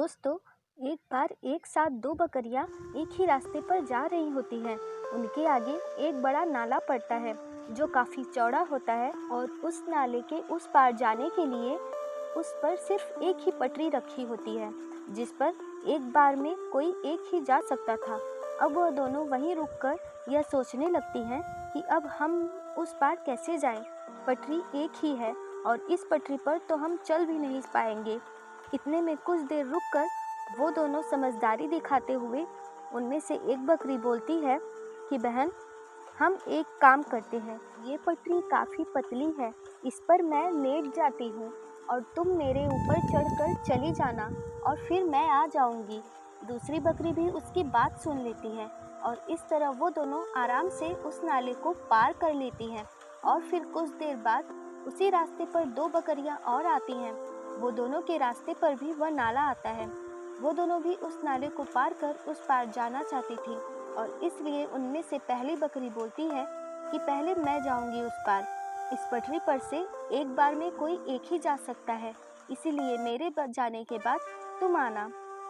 दोस्तों, एक बार एक साथ दो बकरियां एक ही रास्ते पर जा रही होती हैं। उनके आगे एक बड़ा नाला पड़ता है जो काफी चौड़ा होता है और उस नाले के उस पार जाने के लिए उस पर सिर्फ एक ही पटरी रखी होती है जिस पर एक बार में कोई एक ही जा सकता था। अब वह दोनों वहीं रुककर यह सोचने लगती हैं कि अब हम उस पार कैसे जाएं? पटरी एक ही है और इस पटरी पर तो हम चल भी नहीं पाएंगे। इतने में कुछ देर रुककर वो दोनों समझदारी दिखाते हुए उनमें से एक बकरी बोलती है कि बहन, हम एक काम करते हैं, ये पटरी काफ़ी पतली है, इस पर मैं लेट जाती हूँ और तुम मेरे ऊपर चढ़कर चली जाना और फिर मैं आ जाऊँगी। दूसरी बकरी भी उसकी बात सुन लेती है और इस तरह वो दोनों आराम से उस नाले को पार कर लेती हैं और फिर कुछ देर बाद उसी रास्ते पर दो बकरियां और आती हैं। वो दोनों के रास्ते पर भी वह नाला आता है। वो दोनों भी उस नाले को पार कर उस पार जाना चाहती थी और इसलिए उनमें से पहली बकरी बोलती है कि पहले मैं जाऊंगी उस पार। इस पटरी पर से एक बार में कोई एक ही जा सकता है, इसीलिए मेरे जाने के बाद तुम आना।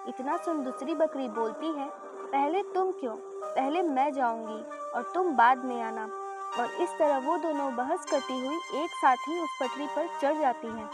इतना सुन दूसरी बकरी बोलती है, पहले तुम क्यों, पहले मैं जाऊंगी और तुम बाद में आना। और इस तरह वो दोनों बहस करती हुई एक साथ ही उस पटरी पर चढ़ जाती हैं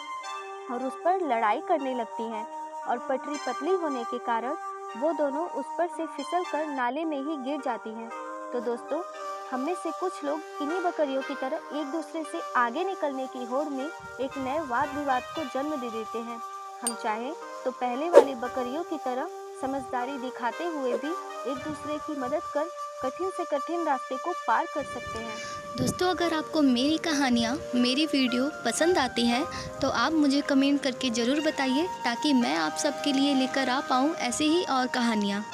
और उस पर लड़ाई करने लगती हैं और पटरी पतली होने के कारण वो दोनों उस पर से फिसलकर नाले में ही गिर जाती हैं। तो दोस्तों, हम में से कुछ लोग इन्हीं बकरियों की तरह एक दूसरे से आगे निकलने की होड़ में एक नए वाद विवाद को जन्म दे देते हैं। हम चाहें तो पहले वाली बकरियों की तरह समझदारी दिखाते हुए भी एक दूसरे की मदद कर कठिन से कठिन रास्ते को पार कर सकते हैं। दोस्तों, अगर आपको मेरी कहानियाँ, मेरी वीडियो पसंद आती हैं तो आप मुझे कमेंट करके ज़रूर बताइए ताकि मैं आप सबके लिए लेकर आ पाऊँ ऐसे ही और कहानियाँ।